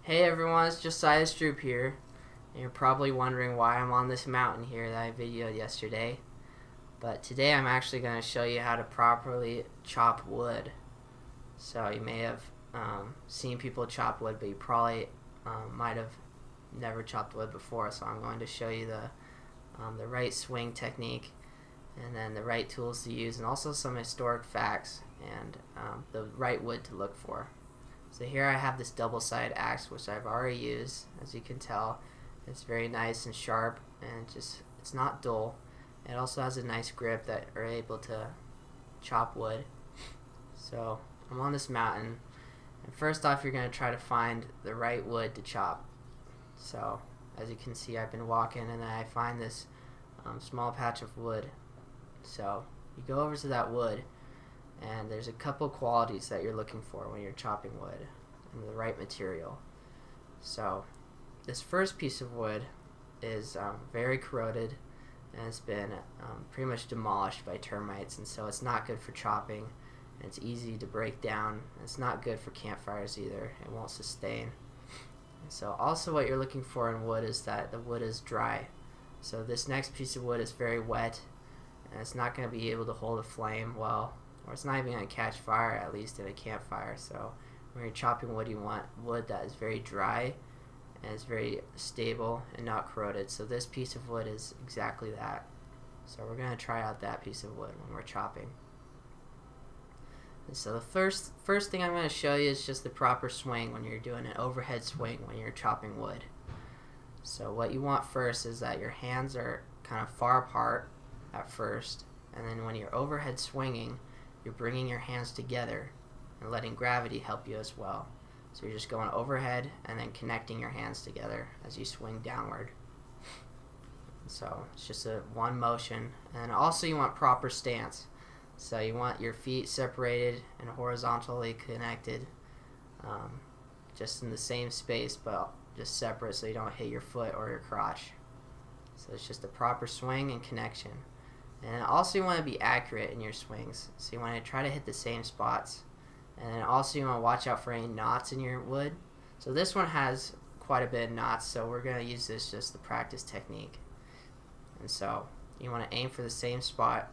Hey everyone, it's Josiah Stroup here, and you're probably wondering why I'm on this mountain here that I videoed yesterday. But today I'm actually going to show you how to properly chop wood. So you may have seen people chop wood, but you probably might have never chopped wood before. So I'm going to show you the right swing technique, and then the right tools to use, and also some historic facts and the right wood to look for. So here I have this double-sided axe, which I've already used. As you can tell, it's very nice and sharp, and it's not dull. It also has a nice grip that are able to chop wood. So I'm on this mountain, and first off you're going to try to find the right wood to chop. So as you can see, I've been walking and then I find this small patch of wood. So you go over to that wood, and there's a couple qualities that you're looking for when you're chopping wood and the right material. So this first piece of wood is very corroded, and it's been pretty much demolished by termites, and so it's not good for chopping, and it's easy to break down. It's not good for campfires either. It won't sustain. And so also what you're looking for in wood is that the wood is dry. So this next piece of wood is very wet, and it's not going to be able to hold a flame well, or it's not even going to catch fire, at least in a campfire. So when you're chopping wood, you want wood that is very dry and is very stable and not corroded. So this piece of wood is exactly that. So we're going to try out that piece of wood when we're chopping. And so the first thing I'm going to show you is just the proper swing when you're doing an overhead swing when you're chopping wood. So what you want first is that your hands are kind of far apart at first, and then when you're overhead swinging, you're bringing your hands together and letting gravity help you as well. So you're just going overhead and then connecting your hands together as you swing downward. So it's just a one motion. And also you want proper stance. So you want your feet separated and horizontally connected, just in the same space but just separate, so you don't hit your foot or your crotch. So it's just a proper swing and connection. And also you want to be accurate in your swings. So you want to try to hit the same spots. And then also you want to watch out for any knots in your wood. So this one has quite a bit of knots, so we're going to use this just the practice technique. And so you want to aim for the same spot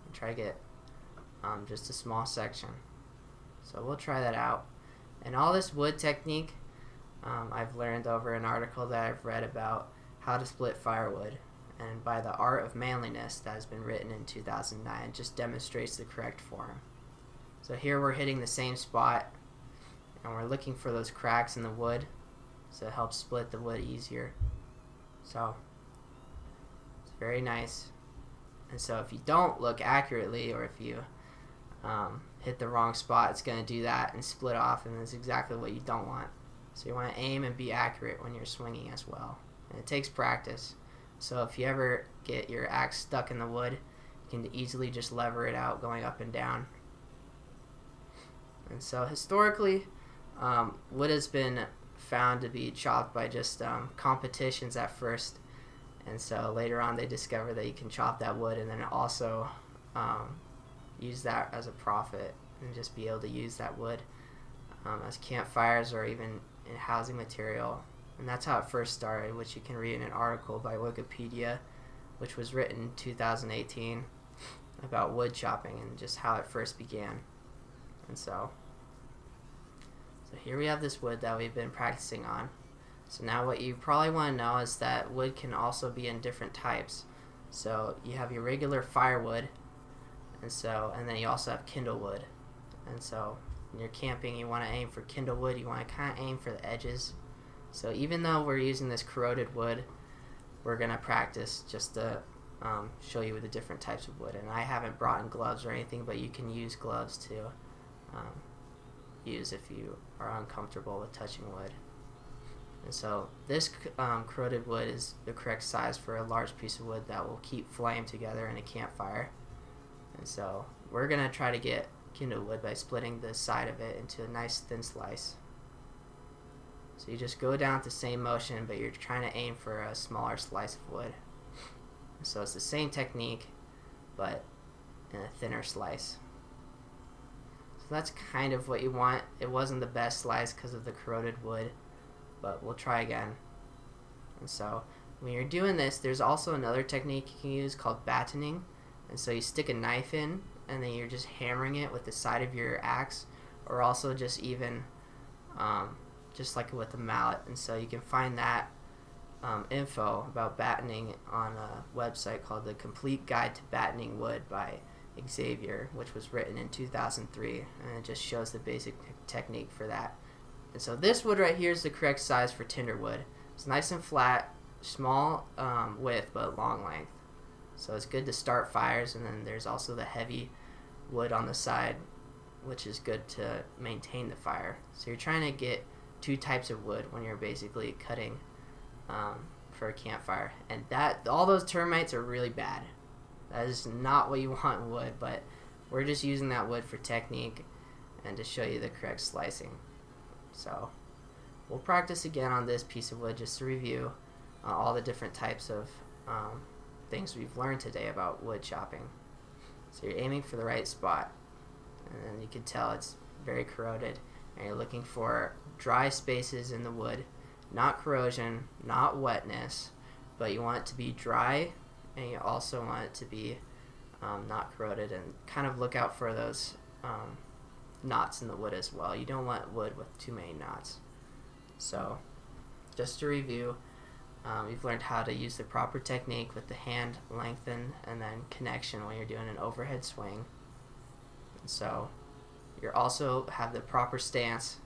and try to get just a small section. So we'll try that out. And all this wood technique I've learned over an article that I've read about how to split firewood, and by The Art of Manliness that has been written in 2009. It just demonstrates the correct form. So here we're hitting the same spot, and we're looking for those cracks in the wood, so it helps split the wood easier. So it's very nice. And so if you don't look accurately, or if you hit the wrong spot, it's going to do that and split off, and that's exactly what you don't want. So you want to aim and be accurate when you're swinging as well. And it takes practice. So if you ever get your axe stuck in the wood, you can easily just lever it out going up and down. And so historically, wood has been found to be chopped by just competitions at first. And so later on they discovered that you can chop that wood and then also use that as a profit and just be able to use that wood as campfires or even in housing material. And that's how it first started, which you can read in an article by Wikipedia, which was written in 2018 about wood chopping and just how it first began. And so here we have this wood that we've been practicing on. So now what you probably want to know is that wood can also be in different types. So you have your regular firewood, and then you also have kindle wood. And so when you're camping, you want to aim for kindle wood. You want to kind of aim for the edges. So even though we're using this corroded wood, we're going to practice just to show you the different types of wood. And I haven't brought in gloves or anything, but you can use gloves to use if you are uncomfortable with touching wood. And so this corroded wood is the correct size for a large piece of wood that will keep flame together in a campfire. And so we're going to try to get kindle wood by splitting the side of it into a nice thin slice. So you just go down with the same motion, but you're trying to aim for a smaller slice of wood. So it's the same technique, but in a thinner slice. So that's kind of what you want. It wasn't the best slice because of the corroded wood, but we'll try again. And so when you're doing this, there's also another technique you can use called battening. And so you stick a knife in, and then you're just hammering it with the side of your axe, or also just even just like with a mallet. And so you can find that info about battening on a website called The Complete Guide to Battening Wood by Xavier, which was written in 2003, and it just shows the basic technique for that. And so this wood right here is the correct size for tinder wood. It's nice and flat, small width, but long length. So it's good to start fires, and then there's also the heavy wood on the side, which is good to maintain the fire. So you're trying to get two types of wood when you're basically cutting for a campfire. And that all those termites are really bad. That is not what you want in wood, but we're just using that wood for technique and to show you the correct slicing. So we'll practice again on this piece of wood just to review all the different types of things we've learned today about wood chopping. So you're aiming for the right spot, and then you can tell it's very corroded, and you're looking for dry spaces in the wood, not corrosion, not wetness, but you want it to be dry, and you also want it to be not corroded, and kind of look out for those knots in the wood as well. You don't want wood with too many knots. So just to review, you've learned how to use the proper technique with the hand lengthen and then connection when you're doing an overhead swing. And so you also have the proper stance,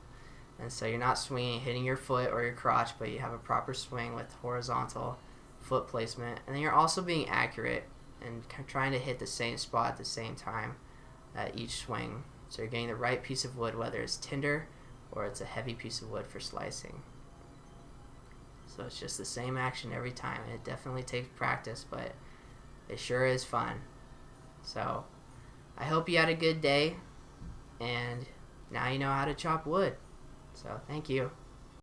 and so you're not swinging hitting your foot or your crotch, but you have a proper swing with horizontal foot placement. And then you're also being accurate and trying to hit the same spot at the same time at each swing. So you're getting the right piece of wood, whether it's tinder or it's a heavy piece of wood for slicing. So it's just the same action every time, and it definitely takes practice, but it sure is fun. So I hope you had a good day, and now you know how to chop wood. So thank you.